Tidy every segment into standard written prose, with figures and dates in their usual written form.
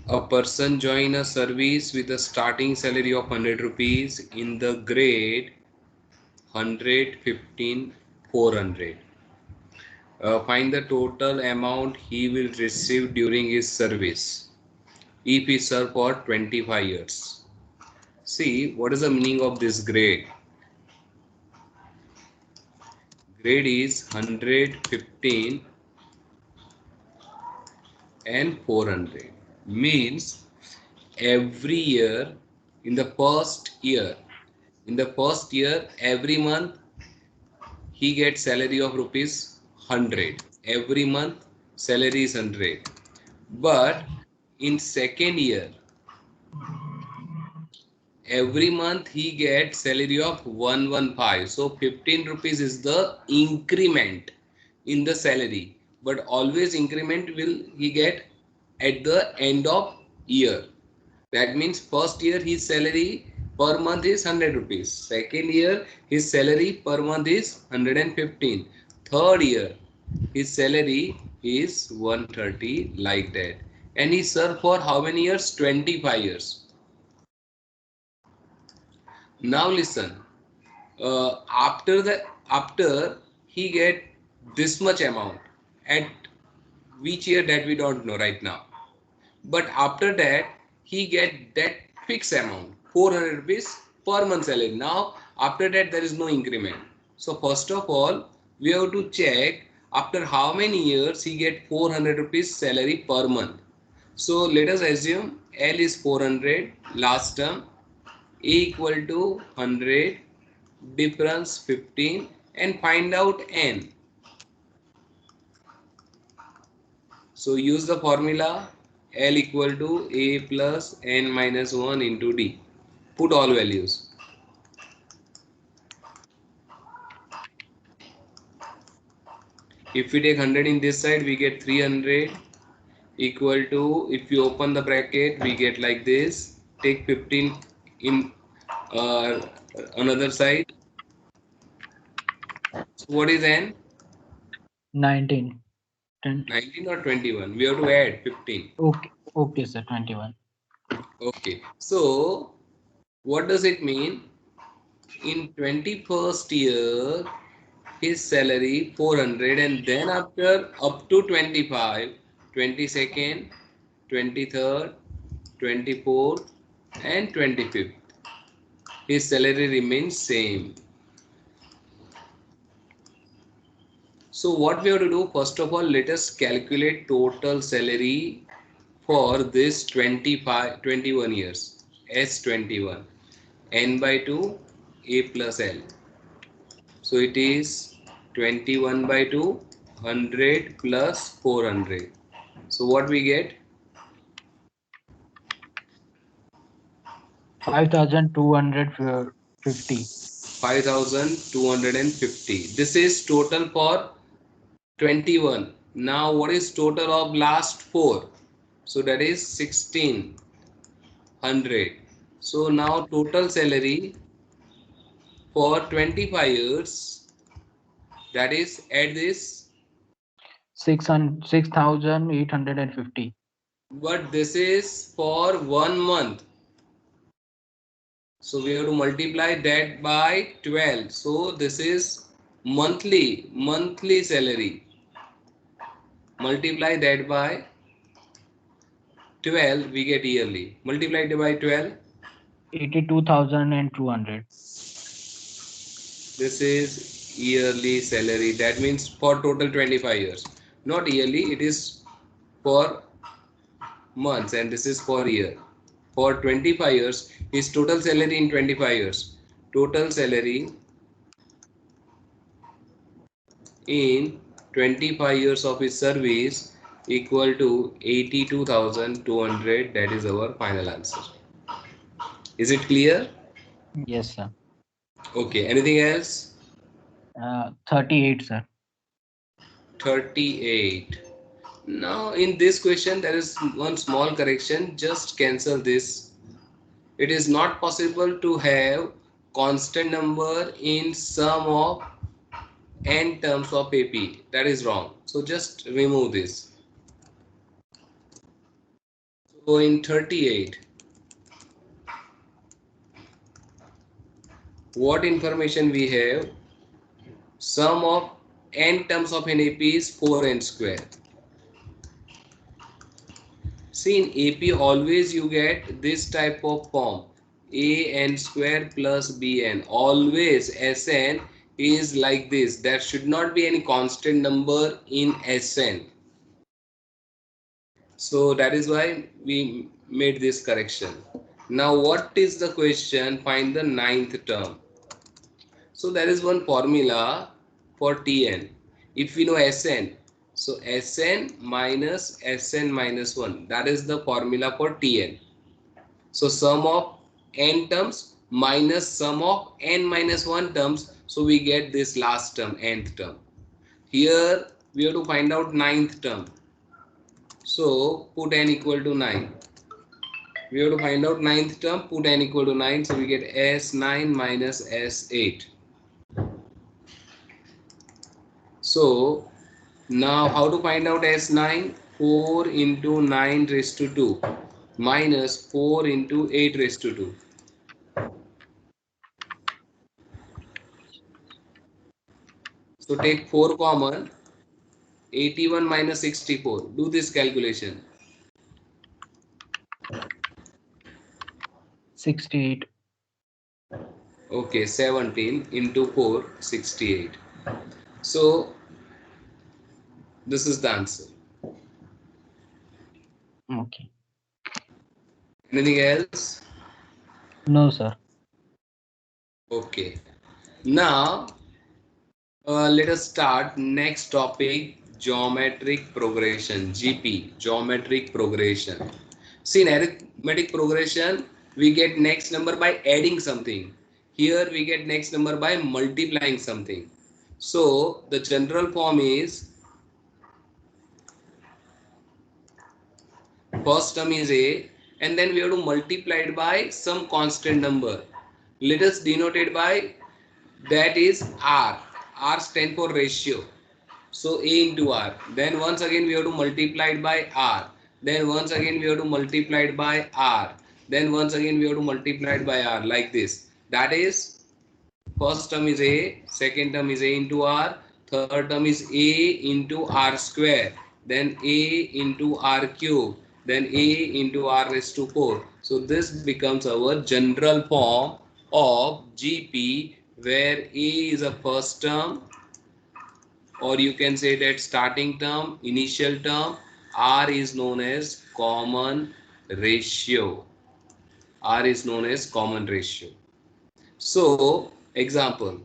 A person join a service with a starting salary of 100 rupees in the grade 100, 15, 400. Find the total amount he will receive during his service if he served for 25 years. See, what is the meaning of this grade? Grade is 100, 15 and 400. Means every year in the first year, every month he gets salary of rupees 100. Every month salary is 100. But in second year, every month he gets salary of 115. So 15 rupees is the increment in the salary. But always increment will he get at the end of year. That means first year his salary per month is 100 rupees. Second year his salary per month is 115. Third year his salary is 130, like that. And he served for how many years? 25 years. Now listen. After he get this much amount at which year, that we don't know right now. But after that he get that fixed amount 400 rupees per month salary. Now after that there is no increment. So first of all we have to check after how many years he get 400 rupees salary per month. So let us assume L is 400, last term, A equal to 100, difference 15, and find out N. So use the formula L equal to A plus N minus 1 into D. Put all values. If we take 100 in this side, we get 300 equal to, if you open the bracket, we get like this. Take 15 in uh, another side. So what is N? 19. 19 or 21? We have to add 15. Okay, okay, sir. 21. Okay. So what does it mean? In 21st year, his salary 400, and then after up to 25, 22nd, 23rd, 24th and 25th, his salary remains same. So what we have to do, first of all, let us calculate total salary for this 25 21 years. S21, n by 2, a plus l. So it is 21 by 2, 100 plus 400. So what we get? 5,250. 5250. This is total for 21. Now what is total of last 4? So that is 1600. So now total salary for 25 years, that is at this, 6,850. but this is for 1 month. So we have to multiply that by 12. So this is monthly salary. Multiply that by 12, we get yearly. Multiply it by 12. 82,200. This is yearly salary. That means for total 25 years. Not yearly, it is for months, and this is for year. For 25 years, his total salary in 25 years. Total salary in 25 years of his service equal to 82,200. That is our final answer. Is it clear? Yes, sir. Okay, anything else? 38, sir. 38. Now in this question there is one small correction. Just cancel this. It is not possible to have constant number in sum of n terms of AP. That is wrong. So just remove this. So in 38, what information we have? Sum of n terms of an AP is 4n square. See, in AP always you get this type of form, an square plus bn. Always Sn is like this. There should not be any constant number in Sn. So that is why we made this correction. Now what is the question? Find the ninth term. So there is one formula for Tn. If we know Sn, so Sn minus Sn minus 1, that is the formula for Tn. So sum of n terms minus sum of n minus 1 terms, so we get this last term, nth term. Here we have to find out ninth term. So put n equal to 9. We have to find out ninth term, put n equal to 9, so we get S9 minus S8. So now how to find out S9? 4 into 9 raised to 2 minus 4 into 8 raised to 2. So take 4 common, 81 minus 64. Do this calculation. 68. Okay, 17 into 4, 68. So this is the answer. Okay. Anything else? No, sir. Okay. Now let us start next topic, geometric progression, GP, geometric progression. See, in arithmetic progression, we get next number by adding something. Here we get next number by multiplying something. So the general form is, first term is a, and then we have to multiply it by some constant number. Let us denote it by, that is r. R stands for ratio. So a into r. Then once again we have to multiply it by r. Then once again we have to multiply it by r. Then once again we have to multiply it by r, like this. That is, first term is a, second term is a into r, third term is a into r square, then a into r cube, then a into r raised to 4. So this becomes our general form of GP, where a is a first term, or you can say that starting term, initial term, r is known as common ratio. R is known as common ratio. So example,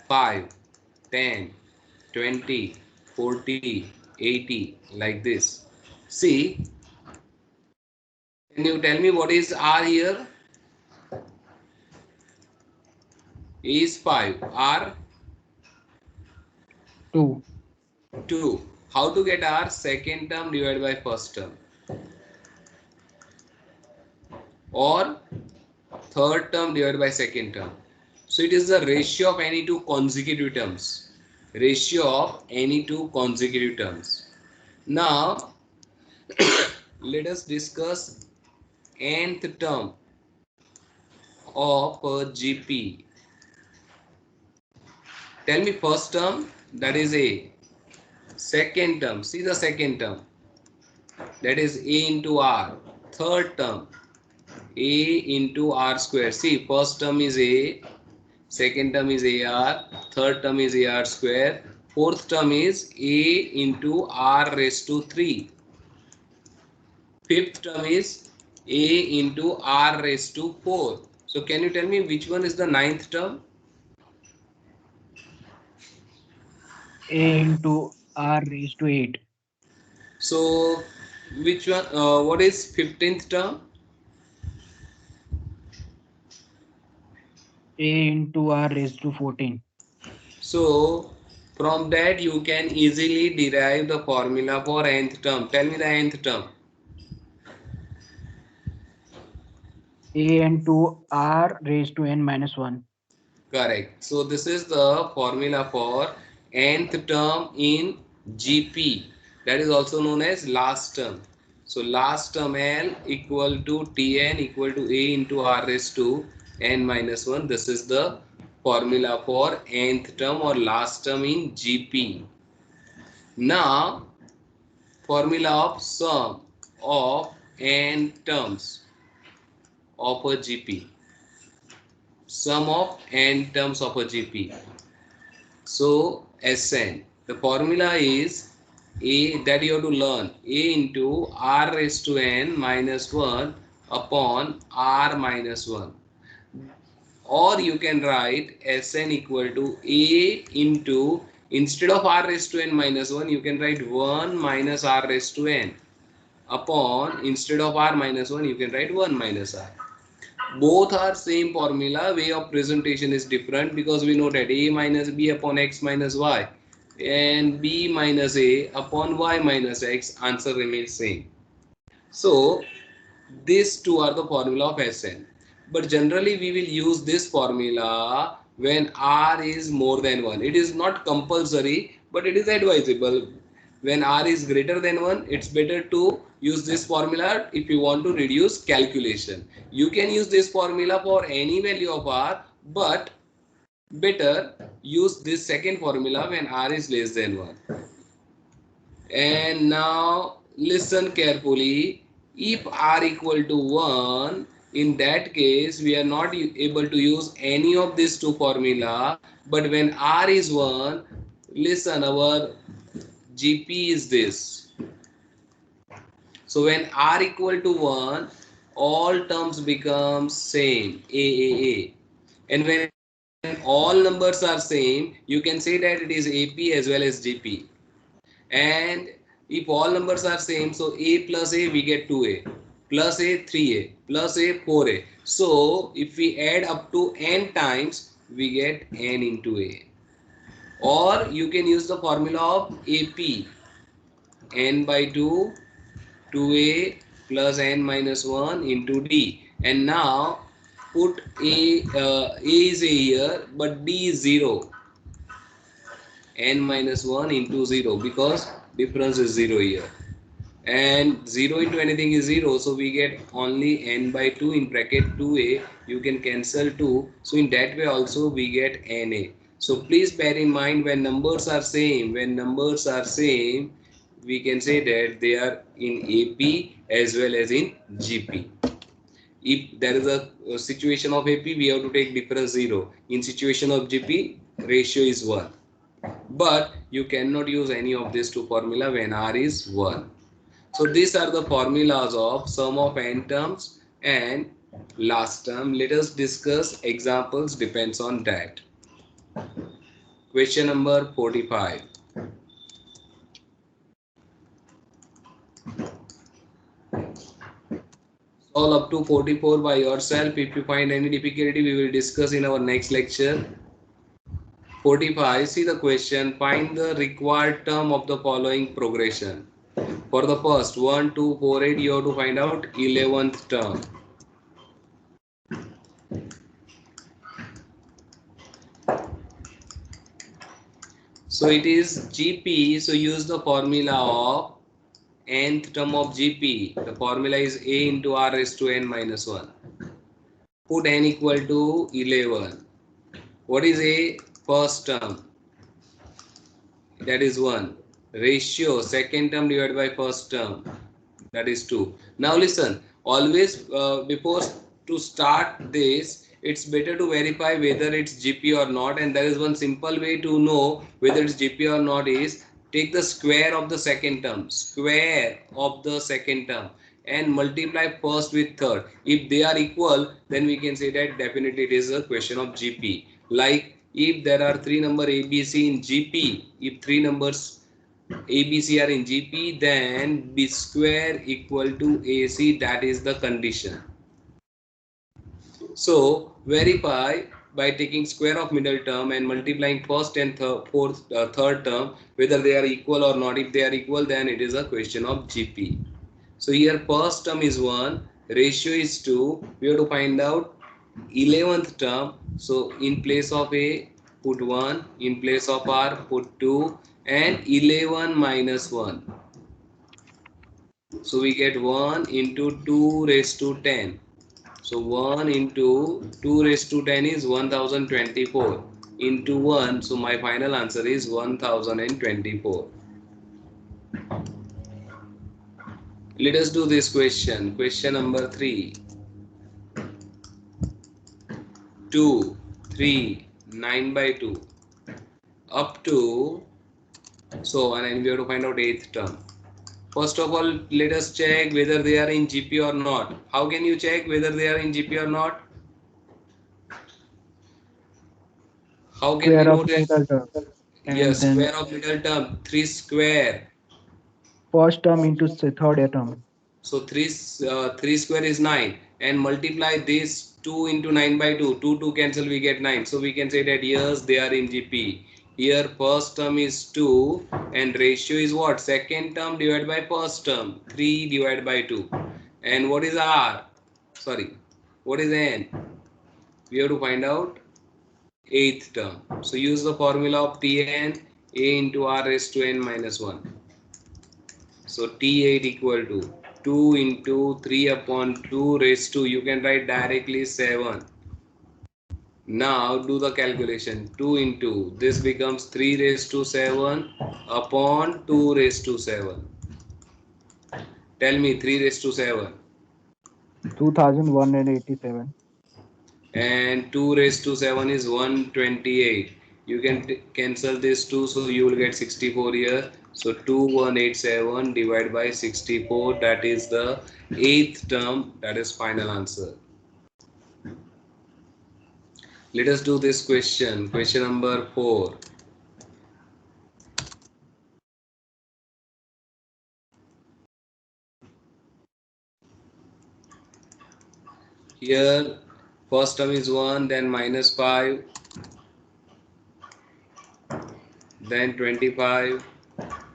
5, 10, 20, 40, 80, like this. See, can you tell me what is R here? Is 5, R 2. 2. How to get R? Second term divided by first term, or third term divided by second term. So it is the ratio of any two consecutive terms. Ratio of any two consecutive terms. Now let us discuss nth term of GP. Tell me first term, that is A. Second term, see the second term, that is A into R. Third term, A into R square. See, first term is A, second term is AR, third term is AR square, fourth term is A into R raised to 3. Fifth term is A into R raised to 4. So can you tell me which one is the ninth term? A into r raised to 8. So which one, what is 15th term? A into r raised to 14. So from that you can easily derive the formula for nth term. Tell me the nth term. A into r raised to n minus 1. Correct. So this is the formula for nth term in GP. That is also known as last term. So last term L equal to Tn equal to A into R raised to n minus 1. This is the formula for nth term or last term in GP. Now formula of sum of n terms of a GP. Sum of n terms of a GP. So Sn, the formula is A, that you have to learn, A into R raised to n minus 1 upon R minus 1. Or you can write Sn equal to A into, instead of R raised to n minus 1, you can write 1 minus R raised to n upon, instead of R minus 1, you can write 1 minus R. Both are same formula, way of presentation is different because we know that A minus B upon X minus Y and B minus A upon Y minus X, answer remains same. So these two are the formula of Sn. But generally we will use this formula when R is more than 1. It is not compulsory, but it is advisable. When R is greater than 1, it's better to use this formula if you want to reduce calculation. You can use this formula for any value of R, but better use this second formula when R is less than 1. And now listen carefully. If R equal to 1, in that case we are not able to use any of these two formula. But when R is 1, listen, our GP is this. So when R equal to 1, all terms become same, A. And when all numbers are same, you can say that it is AP as well as GP. And if all numbers are same, so A plus A we get 2A, plus A 3A, plus A 4A. So if we add up to n times, we get n into A. Or you can use the formula of AP, n by 2, 2A plus n minus 1 into D. And now put A is A here, but D is 0. N minus 1 into 0 because difference is 0 here. And 0 into anything is 0, so we get only n by 2 in bracket 2a. You can cancel 2, so in that way also we get na. So please bear in mind, when numbers are same, we can say that they are in AP as well as in GP. If there is a situation of AP, we have to take difference 0. In situation of GP, ratio is 1. But you cannot use any of these two formula when R is 1. So these are the formulas of sum of n terms and last term. Let us discuss examples depends on that. Question number 45. Solve up to 44 by yourself. If you find any difficulty, we will discuss in our next lecture. 45. See the question. Find the required term of the following progression. For the first 1, 2, 4, 8, you have to find out 11th term. So it is GP. So use the formula of nth term of GP. The formula is A into R raised to n minus 1. Put n equal to 11. What is A? First term. That is 1. Ratio, second term divided by first term. That is 2. Now listen, always before to start this, it's better to verify whether it's GP or not. And there is one simple way to know whether it's GP or not is take the square of the second term. And multiply first with third. If they are equal, then we can say that definitely it is a question of GP. Like if there are three numbers ABC in GP, if three numbers ABC are in GP, then B square equal to AC, that is the condition. So verify by taking square of middle term and multiplying first and third term whether they are equal or not. If they are equal, then it is a question of GP. So here first term is 1, ratio is 2. We have to find out 11th term. So in place of A, put 1, in place of R, put 2, and 11 minus 1. So we get 1 into 2 raised to 10. So 1 into 2 raised to 10 is 1024 into 1. So my final answer is 1024. Let us do this question. Question number 3. 2, 3, 9 by 2 up to, so and we have to find out 8th term. First of all, let us check whether they are in GP or not. How can you check whether they are in GP or not? How can we Square know of that? middle term, and Yes, then square of middle term, 3 square. first term into third term. So 3 square is 9, and multiply this 2 into 9 by 2. 2 2 cancel, we get 9. So we can say that yes, they are in GP. Here first term is 2 and ratio is what? Second term divided by first term, 3 divided by 2. And what is R? Sorry, what is N? We have to find out 8th term. So use the formula of Tn, A into R raised to n minus 1. So T8 equal to 2 into 3 upon 2 raised to, you can write directly 7. Now do the calculation. 2 into, this becomes 3 raised to 7 upon 2 raised to 7. Tell me 3 raised to 7. 2187. And 2 raised to 7 is 128. You can cancel this 2, so you will get 64 here. So 2187 divided by 64, that is the 8th term, that is final answer. Let us do this question. Question number 4. Here first term is 1, then minus 5, then 25,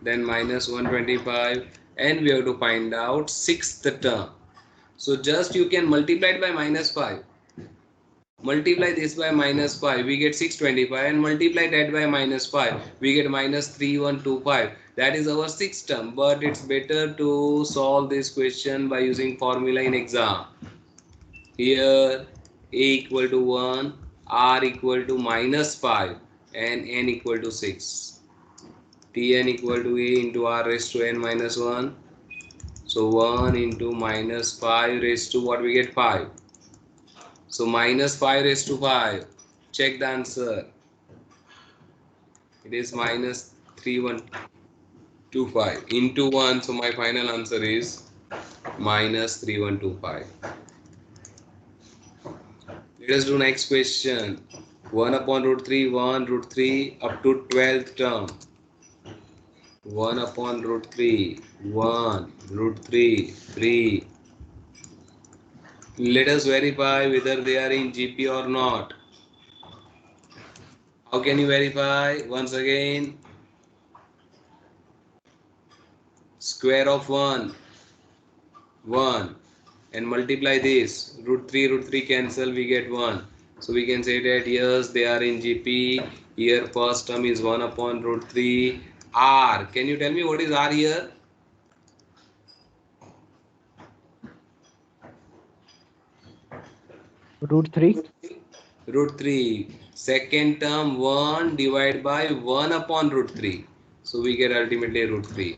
then minus 125, and we have to find out 6th term. So just you can multiply it by minus 5. Multiply this by minus 5, we get 625, and multiply that by minus 5, we get minus 3125. That is our 6th term, but it's better to solve this question by using formula in exam. Here A equal to 1, R equal to minus 5, and N equal to 6. Tn equal to A into R raised to n minus 1. So 1 into minus 5 raised to what, we get 5. So minus 5 raised to 5. Check the answer. It is minus 3125 into 1. So my final answer is minus 3125. Let us do next question. 1 upon root 3, 1 root 3 up to 12th term. 1 upon root 3, 1 root 3, 3. Let us verify whether they are in GP or not. How can you verify? Once again, square of 1, 1, and multiply this. Root 3 cancel, we get 1. So we can say that yes, they are in GP. Here first term is 1 upon root 3. R. Can you tell me what is R here? Root 3. Root 3. Second term 1 divided by 1 upon root 3. So we get ultimately root 3.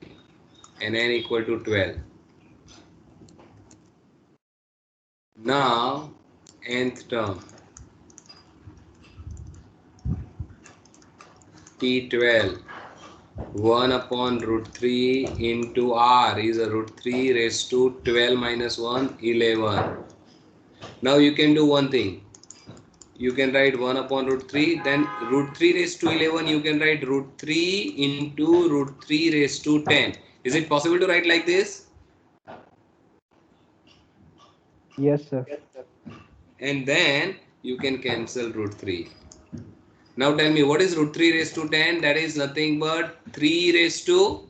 And n equal to 12. Now, nth term, T12, 1 upon root 3 into R is a root 3 raised to 12 minus 1, 11. Now you can do one thing. You can write 1 upon root 3, then root 3 raised to 11, you can write root 3 into root 3 raised to 10. Is it possible to write like this? Yes, sir. And then you can cancel root 3. Now tell me, what is root 3 raised to 10? That is nothing but 3 raised to,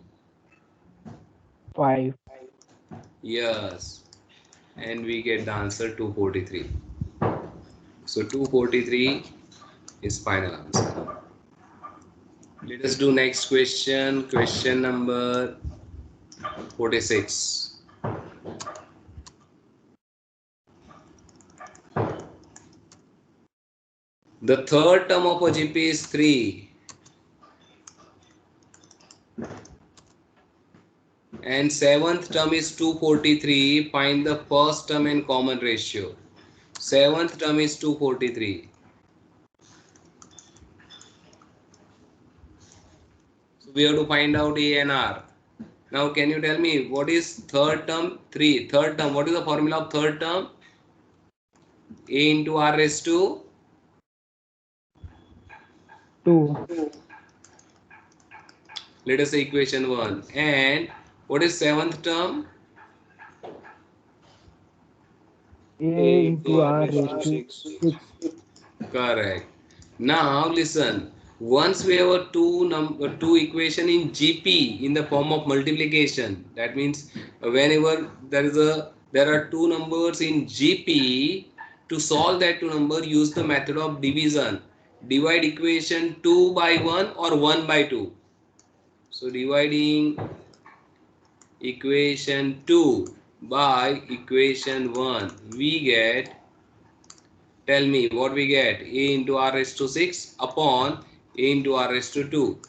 5. yes. And we get the answer 243. So 243 is final answer. Let us do next question. Question number 46. The third term of a GP is 3. And seventh term is 243. Find the first term and common ratio. Seventh term is 243. So we have to find out A and R. Now can you tell me what is third term? 3. Third term. What is the formula of third term? A into R raised to 2. let us say equation 1. And what is seventh term? A into R raised to 6. Correct. Now listen. Once we have a two equation in GP in the form of multiplication, that means whenever there are two numbers in GP, to solve that two number, use the method of division. Divide equation 2 by 1 or 1 by 2. So dividing equation 2 by equation 1, we get, tell me what we get, A into R raised to 6 upon A into R raised to 2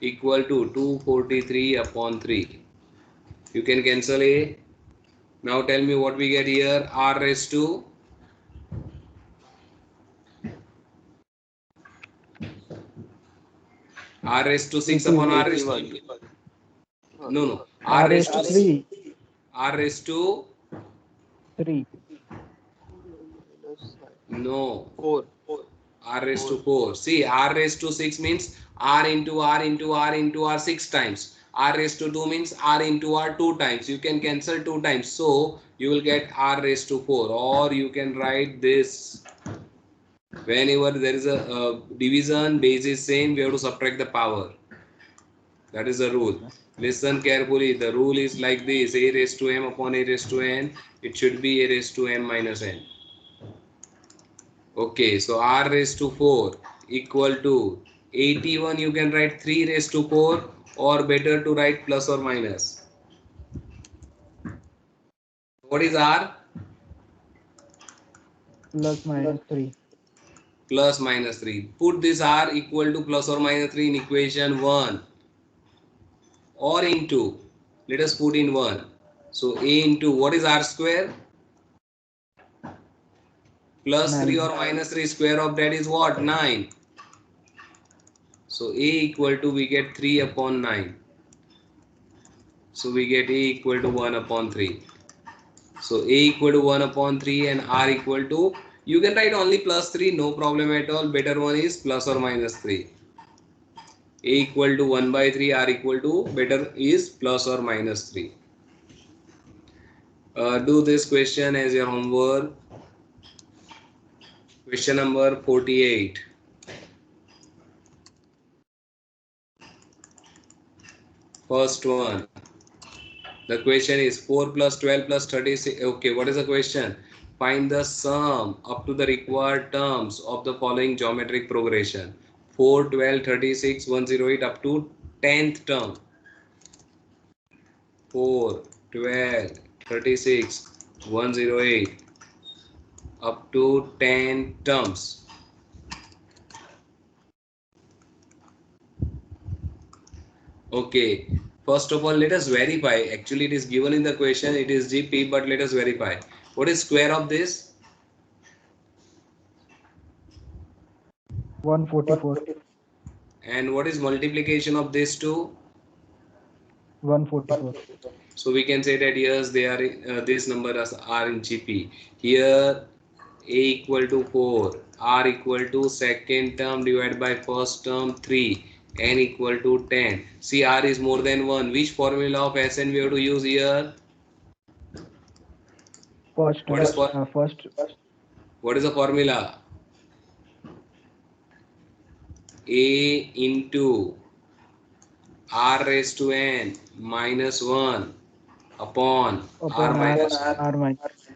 equal to 243 upon 3. You can cancel A. Now tell me what we get here, R raised to R raised to 6 upon R raised to, no, R R raised raised to to 3. R raised to 3. no, R raised to 4. See, R raised to 6 means R into R into R into R 6 times. R raised to 2 means R into R 2 times. You can cancel 2 times. So, you will get R raised to 4. Or you can write this. Whenever there is a division, base is same, we have to subtract the power. That is the rule. Listen carefully. The rule is like this. A raised to m upon A raised to n. It should be A raised to m minus n. Okay, so R raised to 4 equal to 81. You can write 3 raised to 4, or better to write plus or minus. What is R? Plus minus 3. Plus minus 3. Put this R equal to plus or minus 3 in equation 1 or into. Let us put in 1. So A into what is R square? Plus 3 or 9. minus 3 square of that is what? 9. So A equal to, we get 3 upon 9. So we get A equal to 1 upon 3. So A equal to 1 upon 3 and R equal to, you can write only plus 3, no problem at all. Better one is plus or minus 3. A equal to 1 by 3, R equal to, better is plus or minus 3. Do this question as your homework. Question number 48. First one. The question is 4 plus 12 plus 36. Okay, what is the question? Find the sum up to the required terms of the following geometric progression. 4, 12, 36, 108 up to 10th term. 4, 12, 36, 108 up to 10 terms. Okay, first of all, let us verify. Actually, it is given in the question, it is GP, but let us verify. What is square of this? 144. And what is multiplication of these two? 144. So we can say that yes, they are these numbers are in GP. Here A equal to 4, R equal to second term divided by first term 3, N equal to 10. See, R is more than 1. Which formula of Sn we have to use here? First, What is for first what is the formula? A into R raised to N minus 1 upon R minus 1. R minus.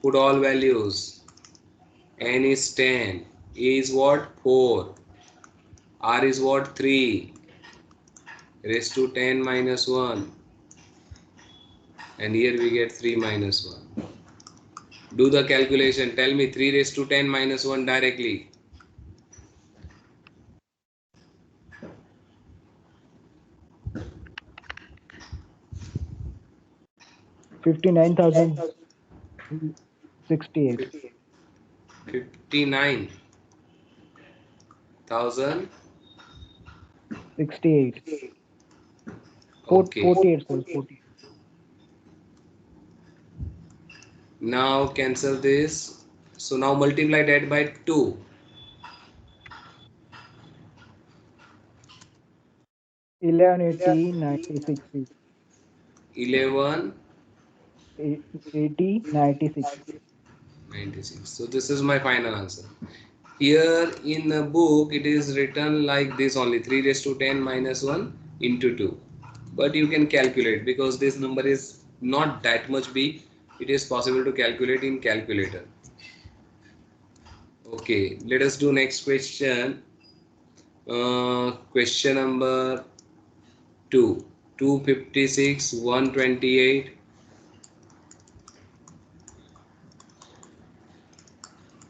Put all values. N is 10. A is what? 4. R is what? 3. Raised to 10 minus 1. And here we get 3 minus 1. Do the calculation. Tell me 3 raised to 10 minus 1 directly. 59,068. 59,000. 68. Okay. 48, sir. 48. Now cancel this. So now multiply that by 2. 1180, 96. 11. 80, 96. 96. So this is my final answer. Here in the book it is written like this only, 3 raised to 10 minus 1 into 2. But you can calculate because this number is not that much big. It is possible to calculate in calculator. Okay, let us do next question. Question number 2. 256, 128,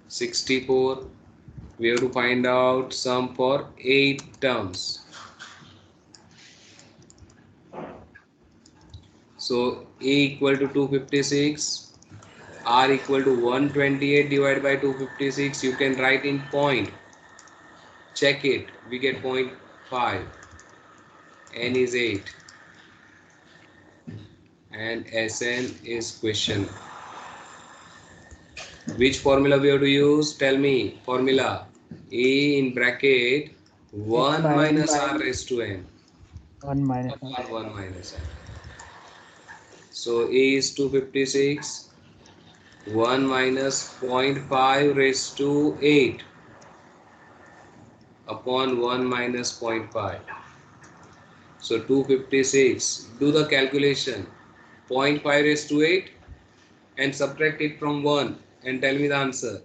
64. We have to find out sum for 8 terms. So A equal to 256, R equal to 128 divided by 256. You can write in point. Check it. We get 0.5. N is 8. And Sn is question. Which formula we have to use? Tell me. Formula. A in bracket 1 minus R raised to n 1 minus R. upon 1 minus n. So A is 256. 1 minus 0.5 raised to 8 upon 1 minus 0.5. So 256. Do the calculation. 0.5 raised to 8 and subtract it from 1 and tell me the answer.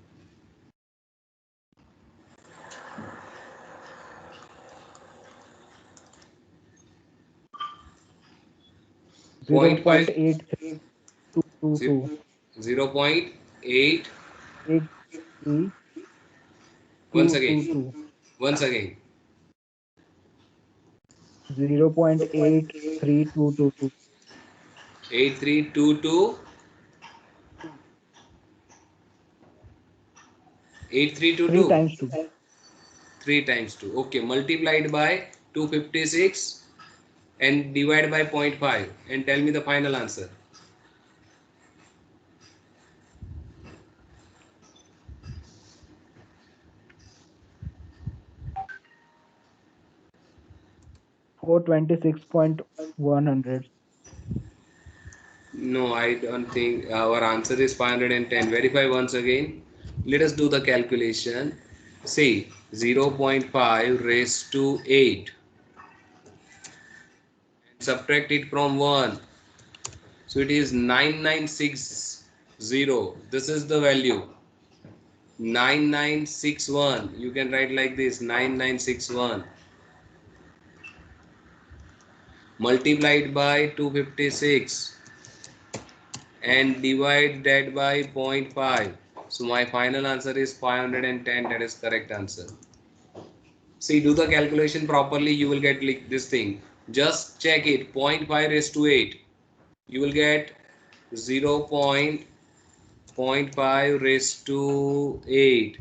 0.5. 0.8322. 0.8. once again 83222. once again 0.83222. 8322 3 8322 times 2. 3 times 2. Okay, multiplied by 256 and divide by 0.5 and tell me the final answer. 426.100. No, I don't think our answer is 510. Verify once again. Let us do the calculation. See, 0.5 raised to 8. Subtract it from 1. So it is 9960. This is the value. 9961. You can write like this, 9961. Multiplied by 256 and divide that by 0.5. So my final answer is 510. That is correct answer. See, do the calculation properly. You will get like this thing. Just check it. 0.5 raised to 8. You will get 0.5 raised to 8.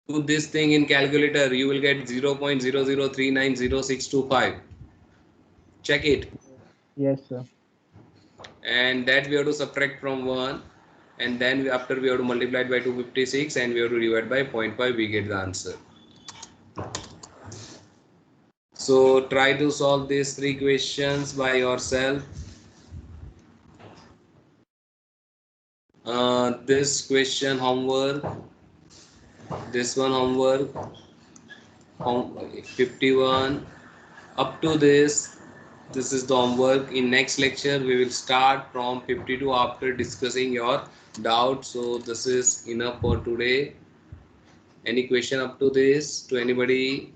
Do this thing in calculator. You will get 0.00390625. Check it. Yes, sir. And that we have to subtract from 1, and then after we have to multiply it by 256 and we have to divide by 0.5. We get the answer. So try to solve these 3 questions by yourself. This question homework, this one homework, 51 up to this is the homework. In next lecture we will start from 52 after discussing your doubts. So this is enough for today. Any question up to this to anybody?